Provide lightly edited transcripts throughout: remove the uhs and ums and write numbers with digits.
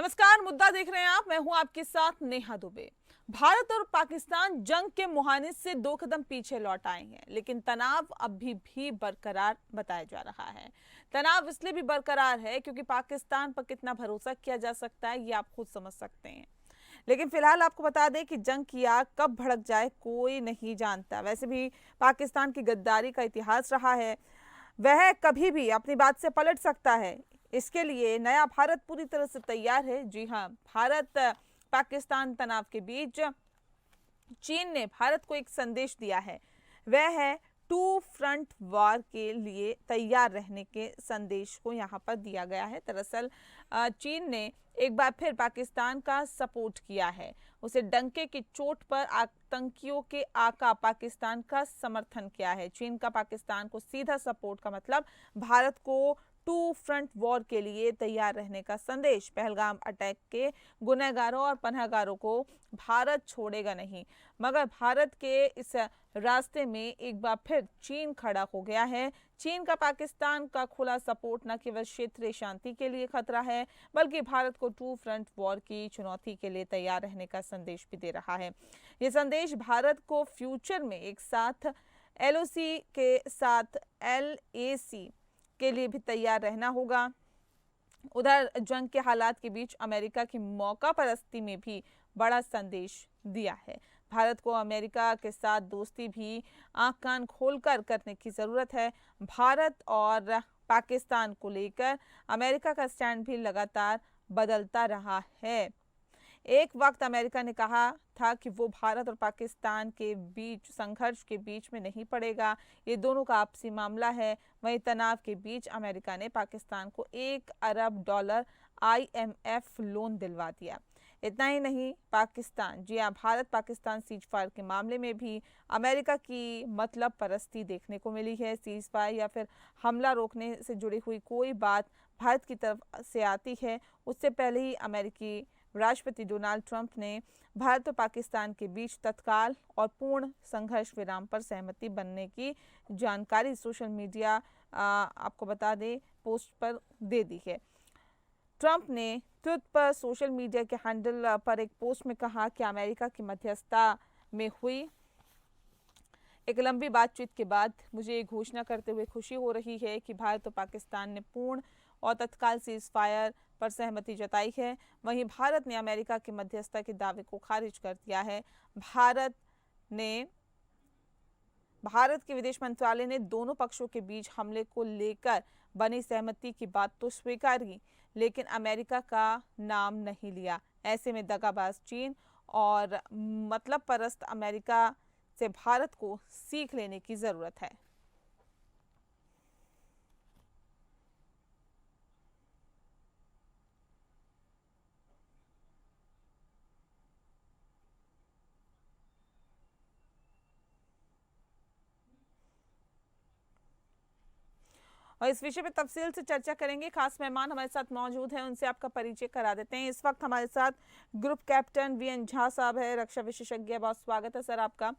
नमस्कार, मुद्दा देख रहे हैं आप। मैं हूं आपके साथ नेहा दुबे। भारत और पाकिस्तान जंग के मुहाने से दो कदम पीछे लौट आए हैं, लेकिन तनाव अभी भी बरकरार बताया जा रहा है। तनाव इसलिए भी बरकरार है क्योंकि पाकिस्तान पर कितना भरोसा किया जा सकता है ये आप खुद समझ सकते हैं। लेकिन फिलहाल आपको बता दें कि जंग की आग कब भड़क जाए कोई नहीं जानता। वैसे भी पाकिस्तान की गद्दारी का इतिहास रहा है, वह कभी भी अपनी बात से पलट सकता है। इसके लिए नया भारत पूरी तरह से तैयार है। जी हाँ, भारत पाकिस्तान तनाव के बीच चीन ने भारत को एक संदेश दिया है। वह है टू फ्रंट वॉर के लिए तैयार रहने के संदेश को यहाँ पर दिया गया है। दरअसल चीन ने एक बार फिर पाकिस्तान का सपोर्ट किया है। उसे डंके की चोट पर आतंकियों के आका पाकिस्तान का समर्थन किया है। चीन का पाकिस्तान को सीधा सपोर्ट का मतलब भारत को टू फ्रंट वॉर के लिए तैयार रहने का संदेश। पहलगाम अटैक के गुनहगारों और पनाहगारों को भारत छोड़ेगा नहीं, मगर भारत के इस रास्ते में एक बार फिर चीन खड़ा हो गया है। चीन का पाकिस्तान का खुला सपोर्ट न केवल क्षेत्रीय शांति के लिए खतरा है, बल्कि भारत को टू फ्रंट वॉर की चुनौती के लिए तैयार रहने का संदेश भी दे रहा है। ये संदेश भारत को फ्यूचर में एक साथ एलओसी के साथ एलएसी के लिए भी तैयार रहना होगा। उधर जंग के हालात के बीच अमेरिका की मौका परस्ती में भी बड़ा संदेश दिया है। भारत को अमेरिका के साथ दोस्ती भी आंख कान खोलकर करने की जरूरत है। भारत और पाकिस्तान को लेकर अमेरिका का स्टैंड भी लगातार बदलता रहा है। एक वक्त अमेरिका ने कहा था कि वो भारत और पाकिस्तान के बीच संघर्ष के बीच में नहीं पड़ेगा, ये दोनों का आपसी मामला है। वहीं तनाव के बीच अमेरिका ने पाकिस्तान को $1 अरब IMF लोन दिलवा दिया। इतना ही नहीं, पाकिस्तान जी हाँ, भारत पाकिस्तान सीज फायर के मामले में भी अमेरिका की मतलब परस्ती देखने को मिली है। सीज फायर या फिर हमला रोकने से जुड़ी हुई कोई बात भारत की तरफ से आती है, उससे पहले ही अमेरिकी राष्ट्रपति डोनाल्ड ट्रंप ने भारत और पाकिस्तान के बीच तत्काल और पूर्ण संघर्ष विराम पर सहमति बनने की जानकारी सोशल मीडिया आपको बता दें पोस्ट पर दे दी है। ट्रंप ने ट्विटर पर सोशल मीडिया के हैंडल पर एक पोस्ट में कहा कि अमेरिका की मध्यस्थता में हुई एक लंबी बातचीत के बाद मुझे ये घोषणा करते हुए खुशी हो रही है कि भारत और पाकिस्तान ने पूर्ण और तत्काल सीज फायर पर सहमति जताई है। वहीं भारत ने अमेरिका की मध्यस्थता के दावे को खारिज कर दिया है। भारत के विदेश मंत्रालय ने दोनों पक्षों के बीच हमले को लेकर बनी सहमति की बात तो स्वीकार की, लेकिन अमेरिका का नाम नहीं लिया। ऐसे में दगाबाज चीन और मतलब परस्त अमेरिका से भारत को सीख लेने की जरूरत है। और इस विषय पे तफसील से चर्चा करेंगे। खास मेहमान हमारे साथ मौजूद हैं, उनसे आपका परिचय करा देते हैं। इस वक्त हमारे साथ ग्रुप कैप्टन VN झा साहब है, रक्षा विशेषज्ञ। बहुत स्वागत है सर आपका।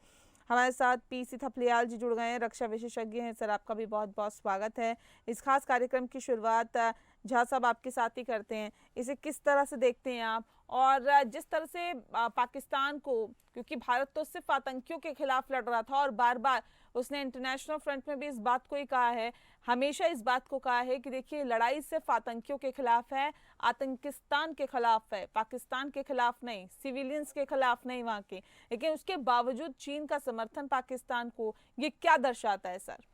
हमारे साथ PC थपलियाल जी जुड़ गए हैं, रक्षा विशेषज्ञ हैं। सर आपका भी बहुत बहुत स्वागत है। इस खास कार्यक्रम की शुरुआत झा साहब आपके साथ ही करते हैं। इसे किस तरह से देखते हैं आप, और जिस तरह से पाकिस्तान को, क्योंकि भारत तो सिर्फ आतंकियों के खिलाफ लड़ रहा था और बार बार उसने इंटरनेशनल फ्रंट में भी इस बात को ही कहा है, हमेशा इस बात को कहा है कि देखिए लड़ाई सिर्फ आतंकियों के खिलाफ है, आतंकिस्तान के खिलाफ है, पाकिस्तान के खिलाफ नहीं, सिविलियंस के खिलाफ नहीं वहां के। लेकिन उसके बावजूद चीन का समर्थन पाकिस्तान को, ये क्या दर्शाता है सर?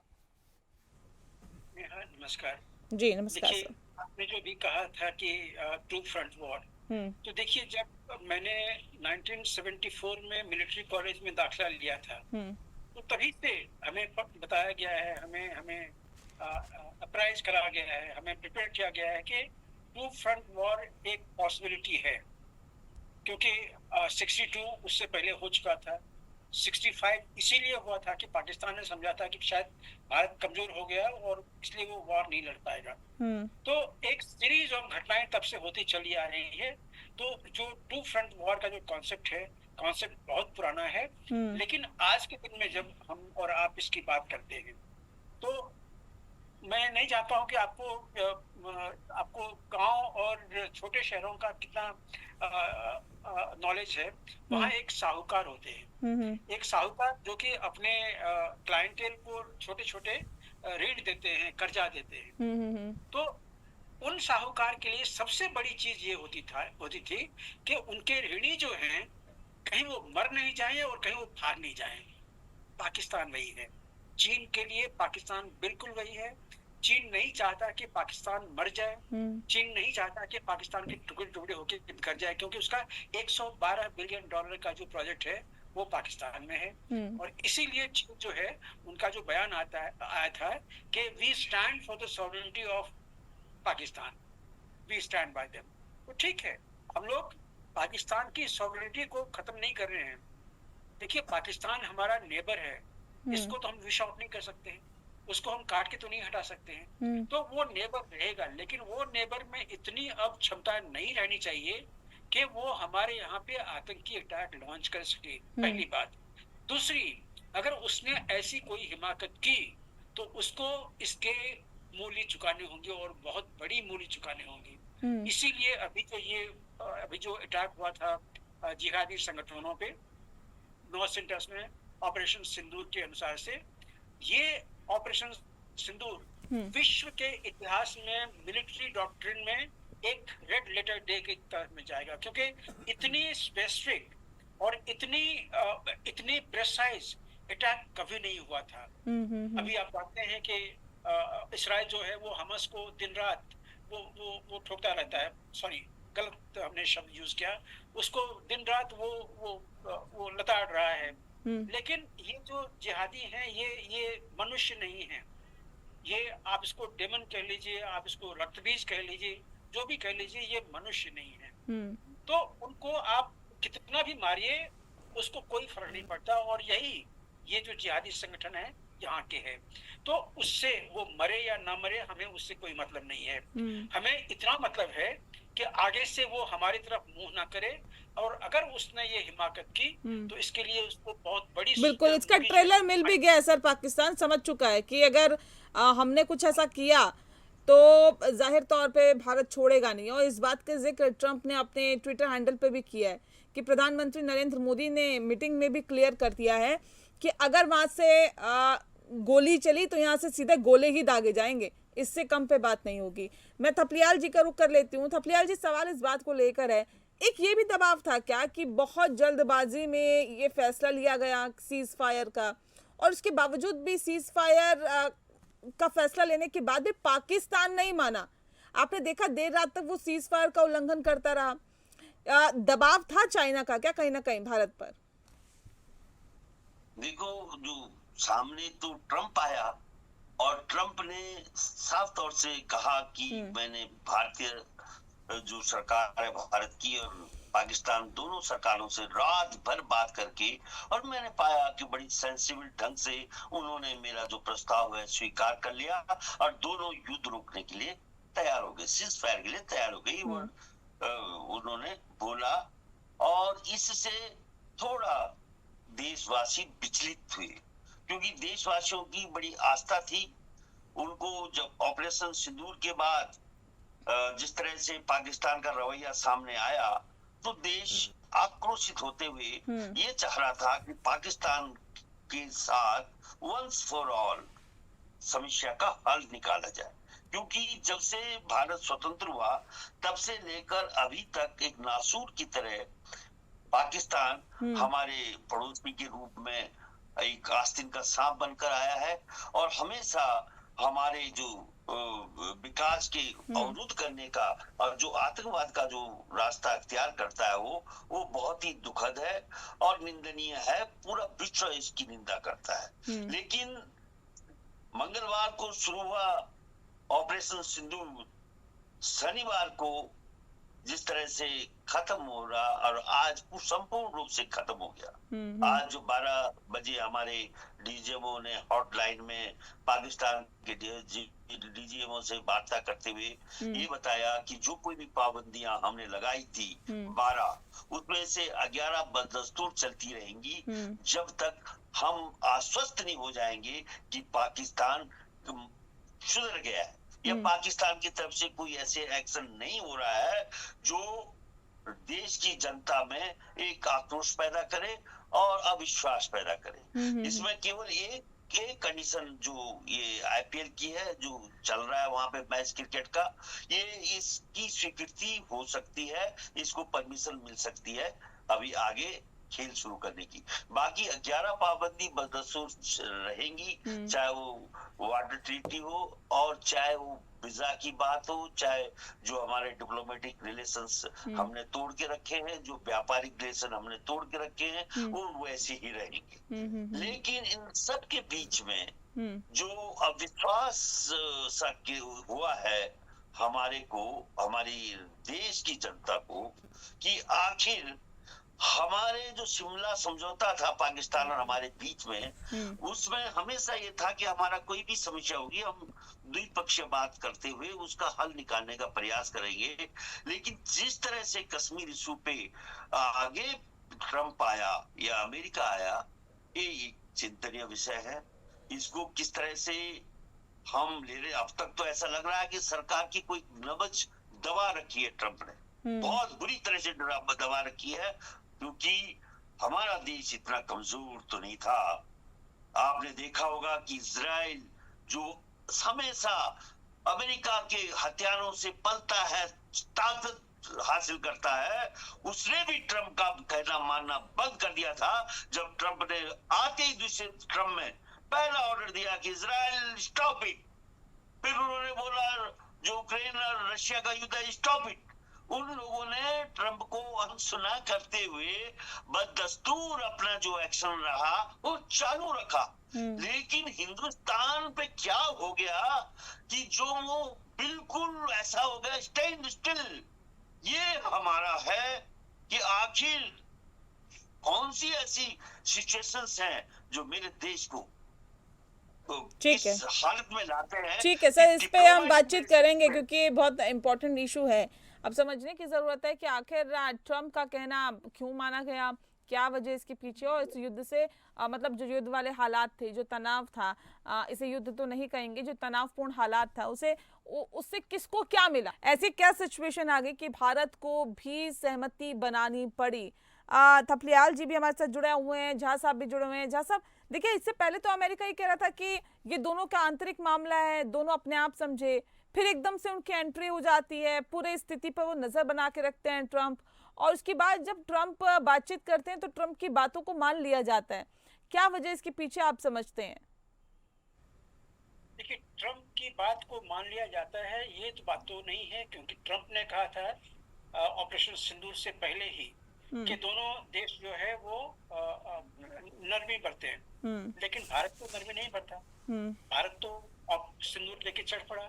नमस्कार जी नमस्कार देखिए, सर। आपने जो भी कहा था कि टू फ्रंट वॉर, तो देखिए जब मैंने 1974 में मिलिट्री कॉलेज में दाखिला लिया था, तो तभी से हमें बताया गया है, हमें हमें अप्राइज करा गया है, हमें प्रिपेयर किया गया है कि टू फ्रंट वॉर एक पॉसिबिलिटी है। क्योंकि 62 उससे पहले हो चुका था, 65 इसीलिए हुआ था कि पाकिस्तान ने समझा था कि शायद भारत कमजोर हो गया और इसलिए वो वॉर नहीं लड़ पाएगा। तो एक सीरीज ऑफ घटनाएं तब से होती चली आ रही है। तो जो टू फ्रंट वॉर का जो कॉन्सेप्ट बहुत पुराना है, लेकिन आज के दिन में जब हम और आप इसकी बात करते हैं, तो मैं नहीं जानता हूँ कि आपको गांव और छोटे शहरों का कितना नॉलेज है। वहाँ एक साहूकार होते हैं, एक साहूकार जो कि अपने क्लाइंटेल को छोटे छोटे ऋण देते हैं, कर्जा देते हैं। तो उन साहूकार के लिए सबसे बड़ी चीज ये होती थी कि उनके ऋणी जो हैं कहीं वो मर नहीं जाए और कहीं वो भाग नहीं जाए। पाकिस्तान वही है, चीन के लिए पाकिस्तान बिल्कुल वही है। चीन नहीं चाहता कि पाकिस्तान मर जाए, चीन नहीं चाहता कि पाकिस्तान के टुकड़े टुकड़े होकर बिखर जाए, क्योंकि उसका 112 बिलियन डॉलर का जो प्रोजेक्ट है वो पाकिस्तान में है। और इसीलिए चीन जो है, उनका जो बयान आया था कि we stand for the sovereignty of Pakistan, we stand by them. तो ठीक है, हम लोग पाकिस्तान की सॉवरेनिटी को खत्म नहीं कर रहे हैं। देखिए, पाकिस्तान हमारा नेबर है, इसको तो हम विश आउट नहीं कर सकते हैं, उसको हम काट के तो नहीं हटा सकते हैं। तो वो नेबर रहेगा, लेकिन वो नेबर में इतनी अब क्षमता नहीं रहनी चाहिए कि वो हमारे यहाँ पे आतंकी अटैक लॉन्च कर सके, पहली बात। दूसरी, अगर उसने ऐसी कोई हिमाकत की तो उसको इसके मूल्य चुकाने होंगे, और बहुत बड़ी मूल्य चुकाने होंगे। इसीलिए अभी जो अटैक हुआ था जिहादी संगठनों पे नॉर्थ सेंटर्स में, ऑपरेशन सिंदूर के अनुसार से, ये ऑपरेशन सिंदूर विश्व के इतिहास में मिलिट्री डॉक्ट्रिन में एक रेड लेटर डे के तरफ में जाएगा, क्योंकि इतनी स्पेसिफिक और इतनी प्रेसाइज अटैक कभी नहीं हुआ था। अभी आप जानते हैं कि इस्राइल जो है वो हमास को दिन रात वो ठोकता रहता है, सॉरी गलत हमने शब्द यूज किया, उसको दिन रात वो लताड़ रहा है। लेकिन ये जो जिहादी हैं, ये मनुष्य नहीं है। ये आप इसको डेमन कह लीजिए, आप इसको रक्तबीज कह लीजिए, जो भी कह लीजिए, ये मनुष्य नहीं है। तो उनको आप कितना भी मारिए, उसको कोई फर्क नहीं पड़ता। और ये जो जिहादी संगठन है यहाँ के है, तो उससे वो मरे या ना मरे, हमें उससे कोई मतलब नहीं है। हमें इतना मतलब है कि आगे से वो हमारी तरफ मुंह ना करे, और अगर उसने ये हिमाकत की तो इसके लिए उसको बहुत बड़ी, बिल्कुल, इसका ट्रेलर मिल भी गया है सर। पाकिस्तान समझ चुका है कि अगर हमने कुछ ऐसा किया तो जाहिर तौर पे भारत छोड़ेगा नहीं। और इस बात का जिक्र ट्रंप ने अपने ट्विटर हैंडल पे भी किया है कि प्रधानमंत्री नरेंद्र मोदी ने मीटिंग में भी क्लियर कर दिया है कि अगर वहां से गोली चली तो यहाँ से सीधे गोले ही दागे जाएंगे, इससे कम पे बात नहीं होगी। मैं थपलियाल जी का रुख कर लेती हूँ। थपलियाल जी, सवाल इस बात को लेकर है, एक ये भी दबाव था क्या कि बहुत जल्दबाजी में ये फैसला लिया गया सीज फायर का, और उसके बावजूद भी सीज फायर का फैसला लेने के बाद भी पाकिस्तान नहीं माना? आपने देखा देर रात तक वो सीज फायर का उल्लंघन करता रहा। दबाव था चाइना का क्या कहीं ना कहीं भारत पर? देखो, जो सामने तो ट्रंप आया, और ट्रंप ने साफ तौर से कहा कि मैंने भारतीय जो सरकार है भारत की और पाकिस्तान दोनों सरकारों से रात भर बात करके, और मैंने पाया कि बड़ी सेंसिबल ढंग से उन्होंने मेरा जो प्रस्ताव है स्वीकार कर लिया, और दोनों युद्ध रोकने के लिए तैयार हो गए, सीज फायर के लिए तैयार हो गई, उन्होंने बोला। और इससे थोड़ा देशवासी विचलित हुए, क्योंकि देशवासियों की बड़ी आस्था थी। उनको जब ऑपरेशन सिंदूर के बाद जिस तरह से पाकिस्तान का रवैया सामने आया, तो देश आक्रोशित होते हुए ये चाह रहा था कि पाकिस्तान के साथ वंस फॉर ऑल समस्या का हल निकाला जाए। क्योंकि जब से भारत स्वतंत्र हुआ तब से लेकर अभी तक एक नासूर की तरह पाकिस्तान हमारे पड़ोसी के रूप में एक आस्तीन का सांप बनकर आया है, और हमेशा हमारे जो विकास के अवरुद्ध करने का और जो आतंकवाद का जो रास्ता अख्तियार करता है वो बहुत ही दुखद है और निंदनीय है। पूरा विश्व इसकी निंदा करता है। लेकिन मंगलवार को शुरू हुआ ऑपरेशन सिंदूर शनिवार को जिस तरह से खत्म हो रहा, और आज संपूर्ण रूप से खत्म हो गया। आज 12 बजे हमारे डीजीएमओ ने हॉटलाइन में पाकिस्तान के डीजीएमओ से वार्ता करते हुए ये बताया कि जो कोई भी पाबंदियां हमने लगाई थी 12, उसमें से 11 बदस्तूर चलती रहेंगी जब तक हम आश्वस्त नहीं हो जाएंगे कि पाकिस्तान सुधर गया है, या पाकिस्तान की तरफ से कोई ऐसे एक्शन नहीं हो रहा है जो देश की जनता में एक आक्रोश पैदा करे और अविश्वास पैदा करे। इसमें केवल एक कंडीशन जो ये आईपीएल की है, जो चल रहा है वहां पे मैच क्रिकेट का, ये इसकी स्वीकृति हो सकती है, इसको परमिशन मिल सकती है अभी आगे खेल शुरू करने की। बाकी 11 पाबंदी बदस्तूर रहेंगी, चाहे वो वाटर ट्रीटी हो और चाहे वो वीजा की बात हो, चाहे जो हमारे डिप्लोमेटिक रिलेशंस हमने तोड़ के रखे हैं, जो व्यापारिक रिलेशन हमने तोड़ के रखे हैं, वो वैसे ही रहेंगे। लेकिन इन सब के बीच में जो अविश्वास सा हुआ है हमारे को, हमारी देश की जनता को, कि आखिर हमारे जो शिमला समझौता था पाकिस्तान और हमारे बीच में, उसमें हमेशा ये था कि हमारा कोई भी समस्या होगी हम द्विपक्षीय बात करते हुए उसका हल निकालने का प्रयास करेंगे। लेकिन जिस तरह से कश्मीर इशू पे आगे ट्रंप आया या अमेरिका आया, ये चिंतनीय विषय है। इसको किस तरह से हम ले रहे, अब तक तो ऐसा लग रहा है कि सरकार की कोई नबज दबा रखी है ट्रंप ने, बहुत बुरी तरह से दबा रखी है, क्योंकि हमारा देश इतना कमजोर तो नहीं था। आपने देखा होगा कि इजराइल जो हमेशा अमेरिका के हथियारों से पलता है, ताकत हासिल करता है, उसने भी ट्रंप का कहना मानना बंद कर दिया था। जब ट्रंप ने आते ही दूसरे ट्रंप में पहला ऑर्डर दिया कि इजराइल स्टॉप इट, फिर उन्होंने बोला जो यूक्रेन और रशिया का युद्ध है स्टॉप इट। उन लोगों ने ट्रंप को अनसुना करते हुए बदस्तूर अपना जो एक्शन रहा वो चालू रखा। लेकिन हिंदुस्तान पे क्या हो गया कि जो वो बिल्कुल ऐसा हो गया स्टैंड स्टिल। ये हमारा है कि आखिर कौन सी ऐसी सिचुएशंस हैं जो मेरे देश को ठीक है, हालत में लाते हैं। ठीक है सर, इस पे हम बातचीत करेंगे क्योंकि ये बहुत इम्पोर्टेंट इशू है। अब समझने की जरूरत है कि आखिर ट्रंप का कहना क्यों माना गया, क्या वजह इसके पीछे, और इस युद्ध से मतलब जो युद्ध वाले हालात थे, जो तनाव था, इसे युद्ध तो नहीं कहेंगे, जो तनावपूर्ण हालात था उससे किसको क्या मिला, ऐसी क्या सिचुएशन आ गई कि भारत को भी सहमति बनानी पड़ी। थपलियाल जी भी हमारे साथ जुड़े हुए हैं, झा साहब भी जुड़े हुए हैं। झा साहब देखिए, इससे पहले तो अमेरिका ये कह रहा था कि ये दोनों का आंतरिक मामला है, दोनों अपने आप समझे, फिर एकदम से उनकी एंट्री हो जाती है, पूरे स्थिति पर वो नजर बना के रखते हैं ट्रंप, और उसके बाद जब ट्रंप बातचीत करते हैं तो ट्रंप की बातों को मान लिया जाता है। क्या वजह इसके पीछे आप समझते हैं? देखिए, ट्रंप की बात को मान लिया जाता है ये तो बात तो नहीं है, क्योंकि ट्रंप ने कहा था ऑपरेशन सिंदूर से पहले ही कि दोनों देश जो है वो नरमी बरते हैं, लेकिन भारत तो नरमी नहीं बरता। भारत तो सिंदूर लेके चढ़ पड़ा,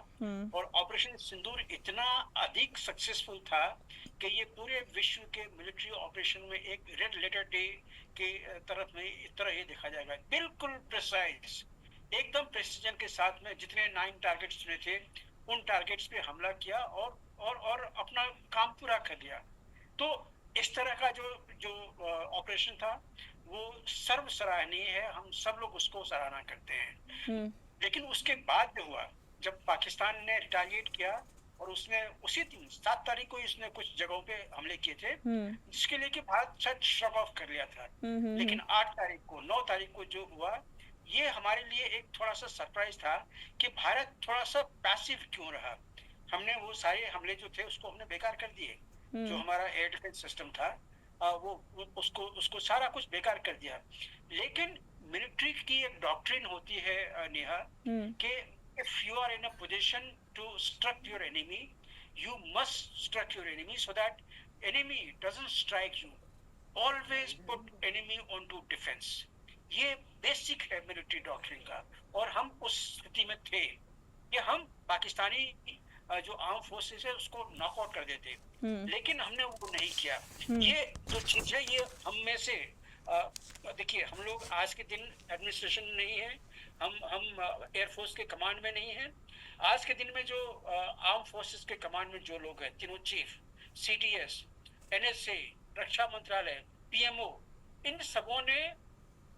और ऑपरेशन सिंदूर इतना अधिक सक्सेसफुल था कि ये पूरे विश्व के मिलिट्री ऑपरेशन में एक रेड लेटर डे के तरफ में इस तरह ये देखा जाएगा, बिल्कुल प्रिसाइज, एकदम प्रेसिजन के साथ में जितने 9 टारगेट्स चुने थे उन टारगेट्स पे हमला किया और अपना काम पूरा कर लिया। तो इस तरह का जो ऑपरेशन था वो सर्व सराहनीय है, हम सब लोग उसको सराहना करते हैं। लेकिन उसके बाद जो हुआ, जब पाकिस्तान ने रिटालिएट किया और उसने उसी दिन 7 तारीख को इसने कुछ जगहों पे हमले किए थे, जिसके लिए कि भारत शायद श्रग ऑफ कर लिया था। लेकिन 8 तारीख को 9 तारीख को जो हुआ, ये हमारे लिए एक थोड़ा सा सरप्राइज था कि भारत थोड़ा सा पैसिव क्यों रहा। हमने वो सारे हमले जो थे उसको हमने बेकार कर दिए, जो हमारा एयर डिफेंस सिस्टम था वो उसको सारा कुछ बेकार कर दिया। लेकिन मिलिट्री की एक डॉक्ट्रिन होती है नेहा, कि if you are in a position to struck your enemy, you must struck your enemy so that enemy doesn't strike you, always put enemy on to defence. ये बेसिक है मिलिट्री डॉक्ट्रिन का, और हम उस स्थिति में थे कि हम पाकिस्तानी जो आर्म फोर्सेस है उसको नॉकआउट कर देते, लेकिन हमने वो नहीं किया। ये जो चीज है ये हम में से देखिए, हम लोग आज के दिन एडमिनिस्ट्रेशन नहीं है, हम एयरफोर्स के कमांड में नहीं है। आज के दिन में जो आर्म फोर्सेस के कमांड में जो लोग हैं, तीनों चीफ, सीडीएस, एनएसए, रक्षा मंत्रालय, पीएमओ, इन सबों ने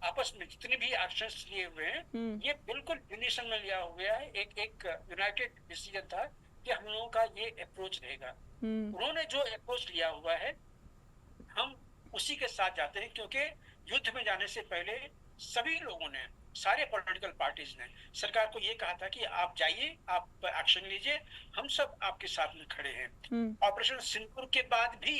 आपस में जितने भी एक्शंस लिए हुए हैं ये बिल्कुल यूनिसन में लिया हुआ है, एक यूनाइटेड डिसीजन था कि हम लोगों का ये अप्रोच रहेगा। उन्होंने जो अप्रोच लिया हुआ है हम उसी के साथ जाते हैं, क्योंकि युद्ध में जाने से पहले सभी लोगों ने, सारे पॉलिटिकल पार्टीज ने सरकार को ये कहा था कि आप जाइए, आप एक्शन लीजिए, हम सब आपके साथ में खड़े हैं। ऑपरेशन सिंदूर के बाद भी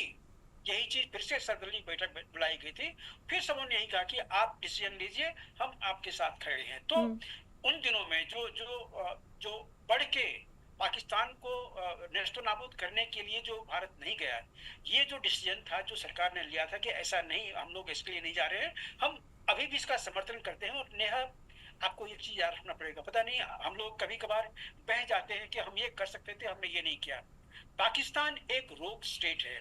यही चीज फिर से सर्वदलीय बैठक बुलाई गई थी, फिर सबों ने यही कहा कि आप डिसीजन लीजिए, हम आपके साथ खड़े हैं। तो उन दिनों में जो जो जो बढ़ के पाकिस्तान को नेस्तो नाबूद करने के लिए जो भारत नहीं गया, ये जो डिसीजन था जो सरकार ने लिया था कि ऐसा नहीं, हम लोग इसके लिए नहीं जा रहे हैं, हम अभी भी इसका समर्थन करते हैं। और नेहा, आपको एक चीज याद रखना पड़ेगा, पता नहीं हम लोग कभी कभार बह जाते हैं कि हम ये कर सकते थे, हमने ये नहीं किया। पाकिस्तान एक रोग स्टेट है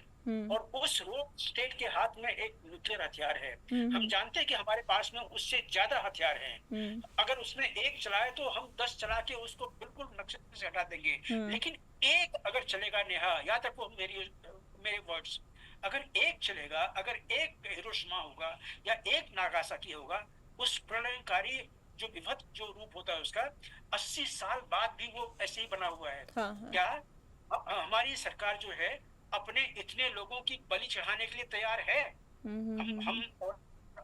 और उस रोग स्टेट के हाथ में एक न्यूक्लियर हथियार है। हम जानते हैं कि हमारे पास में उससे ज्यादा हथियार हैं। अगर उसने एक चलाए तो हम 10 चला के उसको बिल्कुल नक्शे से हटा देंगे, लेकिन एक अगर चलेगा, नेहा याद रखो मेरे वर्ड्स, अगर एक चलेगा, अगर एक हिरोशिमा होगा या एक नागासाकी होगा, उस प्रलयकारी जो विभत्स जो रूप होता है उसका 80 साल बाद भी वो ऐसे ही बना हुआ है। क्या हमारी सरकार जो है अपने इतने लोगों की बलि चढ़ाने के लिए तैयार है? हम और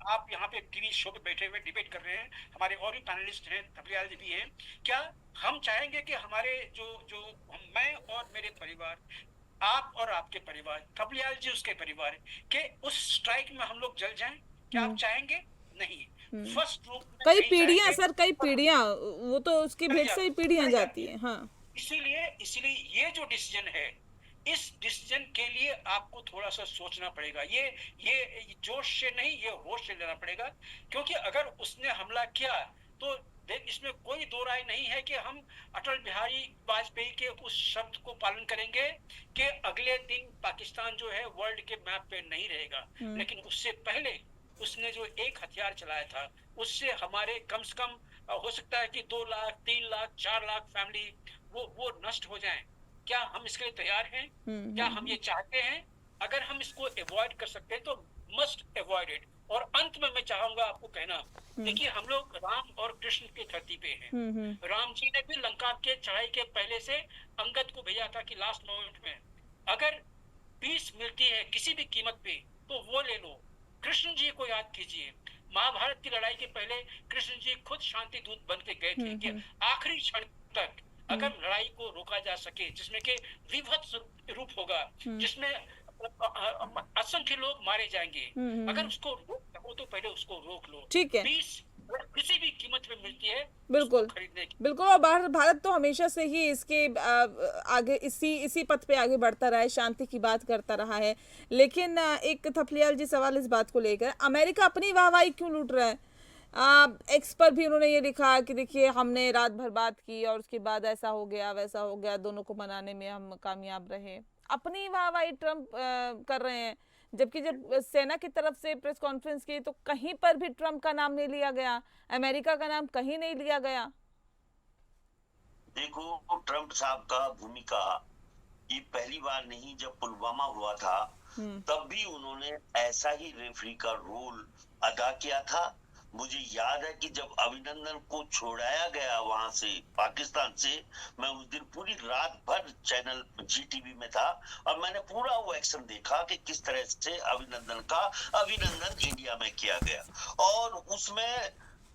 आप यहाँ पे टीवी शो पे बैठे हुए डिबेट कर रहे हैं, हमारे और भी पैनलिस्ट हैं, थपलियाल जी भी हैं, क्या हम चाहेंगे कि हमारे जो मैं और मेरे परिवार, आप और आपके परिवार, थपलियाल जी उसके परिवार के उस स्ट्राइक में हम लोग जल जाएं? क्या आप चाहेंगे? नहीं। फर्स्ट रूप कई पीढ़ियां सर, कई पीढ़ियां, वो तो उसकी भेंट से ही पीढ़ियां जाती है। हाँ, इसीलिए ये जो डिसीजन है, इस डिसीजन के लिए आपको थोड़ा सा सोचना पड़ेगा। ये जोश से नहीं, ये होश से लेना पड़ेगा, क्योंकि अगर उसने हमला किया तो इसमें कोई दो राय नहीं है कि हम अटल बिहारी वाजपेयी के उस शब्द को पालन करेंगे कि अगले दिन पाकिस्तान जो है वर्ल्ड के मैप पे नहीं रहेगा। लेकिन उससे पहले उसने जो एक हथियार चलाया था, उससे हमारे कम से कम हो सकता है कि 2 लाख, 3 लाख, 4 लाख फैमिली वो नष्ट हो जाएं। क्या हम इसके लिए तैयार हैं? क्या हम ये चाहते हैं? अगर हम इसको अवॉइड कर सकते हैं तो मस्ट अवॉइड इट। और अंत में मैं चाहूंगा आपको कहना, देखिए हम लोग राम और कृष्ण की धरती पे हैं। राम जी ने भी लंका के चढ़ाई के पहले से अंगद को भेजा था कि लास्ट मोमेंट में अगर पीस मिलती है किसी भी कीमत पे तो वो ले लो। कृष्ण जी को याद कीजिए, महाभारत की लड़ाई के पहले कृष्ण जी खुद शांति दूत बन के गए थे कि आखिरी क्षण तक अगर लड़ाई को रोका जा सके, जिसमें के विभत्स रूप होगा, जिसमें असंख्य लोग मारे जाएंगे, अगर उसको रोक सको तो पहले उसको रोक लो। ठीक है, किसी भी कीमत पे मिलती है बिल्कुल बिल्कुल। और भारत तो हमेशा से ही इसके आगे इसी पथ पे आगे बढ़ता रहा है, शांति की बात करता रहा है। लेकिन एक थपलियाल जी सवाल इस बात को लेकर, अमेरिका अपनी वाहवाही क्यों लूट रहा है? एक्स पर भी उन्होंने ये लिखा कि देखिए हमने रात भर बात की और उसके बाद ऐसा हो गया वैसा हो गया, दोनों को मनाने में हम कामयाब रहे। अपनी वाहवाही ट्रम्प कर रहे हैं, जबकि जब सेना की तरफ से प्रेस कॉन्फ्रेंस की तो कहीं पर भी ट्रम्प का नाम नहीं लिया गया, अमेरिका का नाम कहीं नहीं लिया गया। देखो, ट्रम्प साहब का भूमिका ये पहली बार नहीं, जब पुलवामा हुआ था तब भी उन्होंने ऐसा ही रेफरी का रोल अदा किया था। मुझे याद है कि जब अभिनंदन को छोड़ाया गया वहां से, पाकिस्तान से, मैं उस दिन पूरी रात भर चैनल GTV में था और मैंने पूरा वो एक्शन देखा कि किस तरह से अभिनंदन इंडिया में किया गया। और उसमें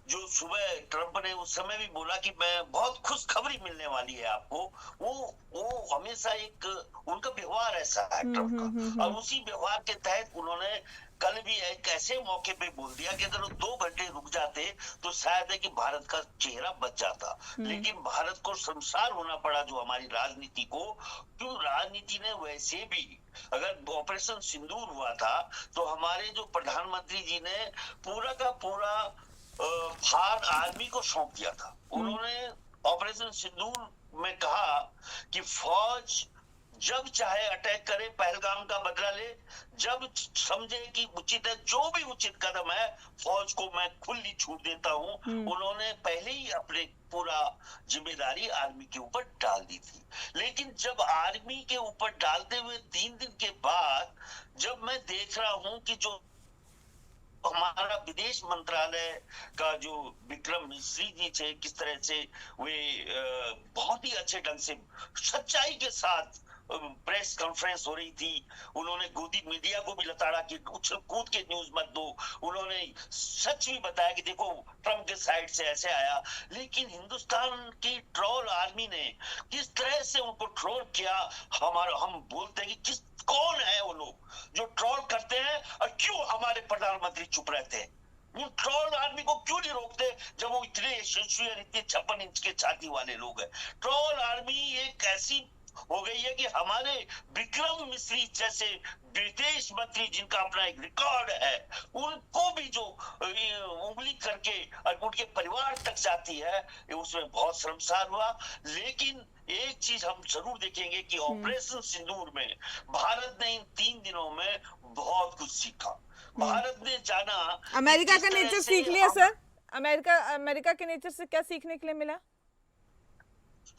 जो सुबह ट्रम्प ने उस समय भी बोला कि मैं बहुत खुशखबरी मिलने वाली है आपको, वो हमेशा एक उनका व्यवहार ऐसा है ट्रम्प का। और उसी व्यवहार के तहत उन्होंने कल भी एक ऐसे मौके पे बोल दिया कि अगर 2 घंटे रुक जाते तो शायद है कि भारत का चेहरा बच जाता। लेकिन भारत को शर्मसार होना पड़ा जो हमारी राजनीति को, क्यों राजनीति ने वैसे भी, अगर ऑपरेशन सिंदूर हुआ था तो हमारे जो प्रधानमंत्री जी ने पूरा का पूरा भार आर्मी को सौंप दिया था। उन्होंने ऑपरेशन सिंदूर में कहा कि फौज जब चाहे अटैक करे, पहलगाम का बदला ले, जब समझे कि उचित है, जो भी उचित कदम है फौज को मैं खुली छूट देता हूं। उन्होंने पहले ही अपने पूरा जिम्मेदारी आर्मी के ऊपर डाल दी थी। लेकिन जब आर्मी के ऊपर डालते हुए 3 दिन के बाद जब मैं देख रहा हूं कि जो हमारा विदेश मंत्रालय का जो विक्रम मिश्री जी थे, किस तरह से वे बहुत ही अच्छे ढंग से सच्चाई के साथ प्रेस कॉन्फ्रेंस हो रही थी। उन्होंने गोदी मीडिया को भी लताड़ा कि उछल कूद के न्यूज मत दो। उन्होंने सच भी बताया कि देखो ट्रम्प के साइड से ऐसे आया। लेकिन हिंदुस्तान की ट्रोल आर्मी ने किस तरह से उनको ट्रोल किया, हम बोलते हैं कि कौन है वो लोग जो ट्रोल करते हैं, और क्यों हमारे प्रधानमंत्री चुप रहते हैं? वो ट्रोल आर्मी को क्यों नहीं रोकते जब वो इतने यशस्वी और इतने 56 इंच के छाती वाले लोग हैं? ट्रोल आर्मी एक ऐसी हो गई है कि हमारे विक्रम मिश्री जैसे विदेश मंत्री जिनका अपना एक रिकॉर्ड है, उनको भी जो उंगली करके और उनके परिवार तक जाती है, उसमें बहुत शर्मसार हुआ। लेकिन एक चीज हम जरूर देखेंगे कि ऑपरेशन सिंदूर में भारत ने इन 3 दिनों में बहुत कुछ सीखा। भारत ने जाना अमेरिका का नेचर सीख लिया सर। अमेरिका के नेचर से क्या सीखने के लिए मिला?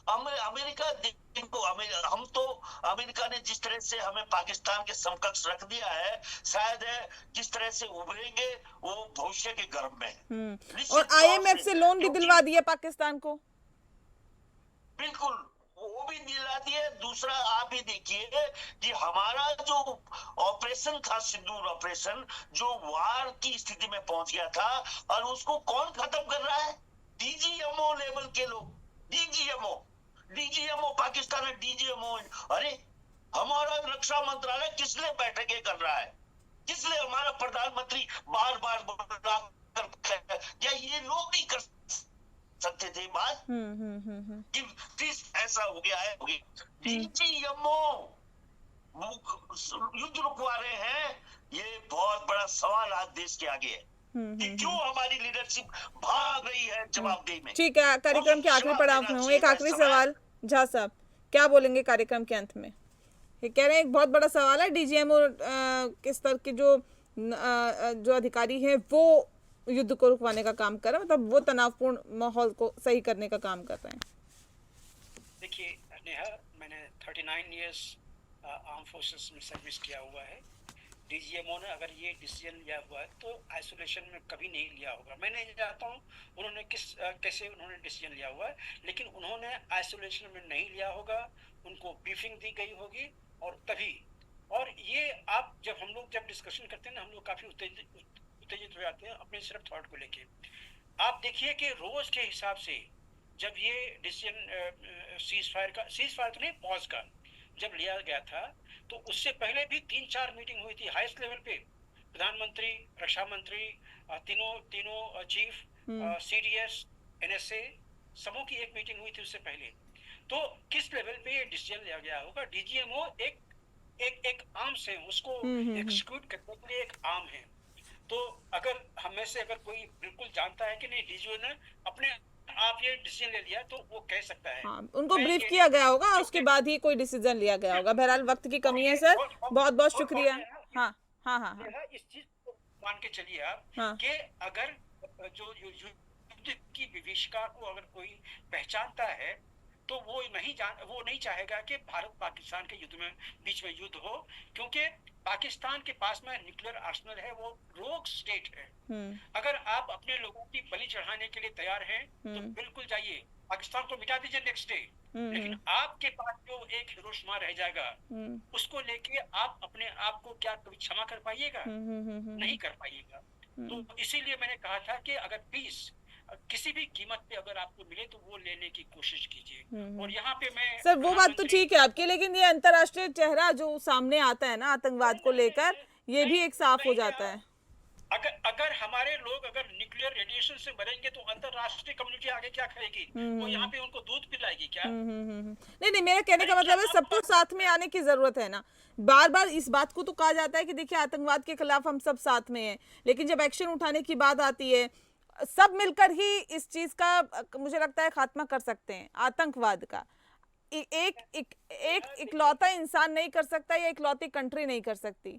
अमेरिका देखो, हम तो अमेरिका ने जिस तरह से हमें पाकिस्तान के समकक्ष रख दिया है, शायद जिस तरह से उभरेंगे वो भविष्य के गर्भ में। और IMF से लोन भी दिलवा दिया पाकिस्तान को। बिल्कुल, वो भी दिला दिए। दूसरा आप ही देखिए कि हमारा जो ऑपरेशन था, सिंदूर ऑपरेशन, जो वार की स्थिति में पहुंच गया था, और उसको कौन खत्म कर रहा है? DGMO लेवल के लोग। डीजीएमओ पाकिस्तान में DGMO। अरे हमारा रक्षा मंत्रालय किस लिए बैठकें कर रहा है? किस लिए हमारा प्रधानमंत्री बार बार बुला कर, क्या ये लोग नहीं कर सकते थे बात? कि ऐसा हो गया है। DGMO युद्ध रुकवा रहे हैं, ये बहुत बड़ा सवाल आज देश के आगे है कि क्यों हमारी लीडरशिप भाग रही है जवाबदेही में। ठीक है, कार्यक्रम के आखिरी पड़ाव में हूँ। एक आखिरी सवाल झा साहब, क्या बोलेंगे कार्यक्रम के अंत में? ये कह रहे हैं एक बहुत बड़ा सवाल है, DGMO के स्तर के जो अधिकारी हैं वो युद्ध को रुकवाने का काम कर रहे हैं, मतलब वो तनावपूर्ण माहौल को सही करने का काम कर रहे हैं। देखिए नेहा, मैंने 39 इयर्स आर्म फोर्सेस में सर्विस किया हुआ है। DGMO ने अगर ये डिसीजन लिया हुआ है तो आइसोलेशन में कभी नहीं लिया होगा। मैं नहीं जानता हूँ उन्होंने कैसे उन्होंने डिसीजन लिया हुआ है, लेकिन उन्होंने आइसोलेशन में नहीं लिया होगा। उनको ब्रीफिंग दी गई होगी और तभी। और ये आप जब डिस्कशन करते हैं ना, हम लोग काफी उत्तेजित हो जाते हैं अपने सिर्फ थॉट को लेके। आप देखिए कि रोज के हिसाब से जब ये डिसीजन सीज फायर तो नहीं, पॉज का जब लिया गया था, तो उससे पहले भी 3-4 मीटिंग हुई थी हाईएस्ट लेवल पे। प्रधानमंत्री, रक्षा मंत्री, तीनों चीफ, CDS, NSA सबों की एक मीटिंग हुई थी उससे पहले। तो किस लेवल पे ये डिसीजन लिया गया होगा? DGMO एक आर्म्स है, उसको एक्सिक्यूट करने के लिए एक आर्म है। तो अगर हम में से अगर कोई बिल्कुल जानता है कि नहीं DGMO ने अपने आप ये डिसीजन ले लिया, तो वो कह सकता है। हाँ, उनको ब्रीफ किया गया होगा, उसके बाद ही कोई डिसीजन लिया गया होगा। बहरहाल वक्त की कमी है सर, बहुत बहुत शुक्रिया। हाँ हाँ हाँ हाँ, इस चीज को मान के चलिए आप कि अगर जो युद्ध की विभीषिका को अगर कोई पहचानता है तो वो नहीं चाहेगा कि भारत पाकिस्तान के युद्ध में बीच में युद्ध हो, क्योंकि पाकिस्तान के पास में न्यूक्लियर आर्सेनल है, वो रोग स्टेट है। अगर आप अपने लोगों की बलि चढ़ाने के लिए तैयार हैं तो बिल्कुल जाइए, पाकिस्तान को मिटा दीजिए नेक्स्ट डे। लेकिन आपके पास जो एक हिरोशिमा रह जाएगा, उसको लेके आप अपने आप को क्या कभी क्षमा कर पाइएगा? नहीं कर पाइएगा। तो इसीलिए मैंने कहा था कि अगर पीस किसी भी कीमत पे अगर आपको मिले तो वो लेने की कोशिश कीजिए। और यहाँ पे मैं सर, वो बात तो ठीक है आपकी, लेकिन ये अंतर्राष्ट्रीय चेहरा जो सामने आता है ना आतंकवाद को लेकर, ये भी एक साफ हो जाता है। अगर हमारे लोग अगर न्यूक्लियर रेडिएशन से मरेंगे तो अंतरराष्ट्रीय कम्युनिटी आगे क्या करेगी? वो यहाँ पे उनको दूध पिलाएगी क्या? नहीं, मेरा कहने का मतलब है सबको साथ में आने की जरूरत है ना। बार बार इस बात को तो कहा जाता है कि देखिए आतंकवाद के खिलाफ हम सब साथ में हैं, लेकिन जब एक्शन उठाने की बात आती है, सब मिलकर ही इस चीज का मुझे लगता है खात्मा कर सकते हैं। आतंकवाद का एक इकलौता इंसान नहीं कर सकता या इकलौती कंट्री नहीं कर सकती।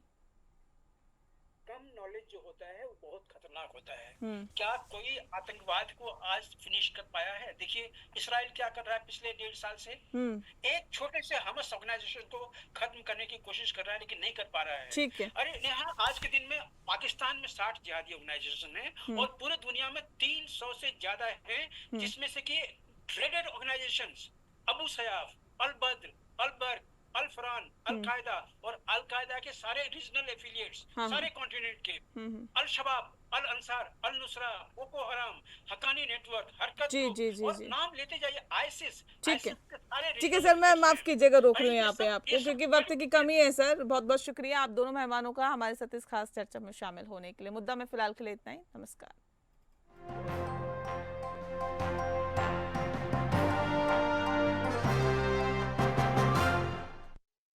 कम नॉलेज जो होता है वो बहुत खतरनाक होता है। क्या कोई आतंकवाद को आज फिनिश कर पाया है? देखिए इसराइल क्या कर रहा है पिछले 1.5 साल से, एक छोटे से हमास ऑर्गेनाइजेशन को खत्म करने की कोशिश कर रहा है लेकिन नहीं कर पा रहा है। ठीक है। अरे यहाँ आज के दिन में पाकिस्तान में 60 जिहादी ऑर्गेनाइजेशन है और पूरे दुनिया में 300 से ज्यादा है, जिसमें से कि ट्रेडेड ऑर्गेनाइजेशंस अबू सयाफ, अल बद्र, अल बर्क, अल फरान, अल कायदा और अल कायदा के सारे रीजनल एफिलिएट्स सारे कॉन्टिनेंट के, अल शबाब, अल अंसार, अल नुसरा, बोको हराम, हक्कानी नेटवर्क, हरकत ग्रुप, और नाम लेते जाइए, आईसिस। ठीक है सर, मैं माफ कीजिएगा रोक रही हूँ यहाँ पे आपको क्योंकि वक्त की कमी है सर। बहुत बहुत शुक्रिया आप दोनों मेहमानों का हमारे साथ इस खास चर्चा में शामिल होने के लिए। मुद्दा में फिलहाल के लिए इतना ही। नमस्कार।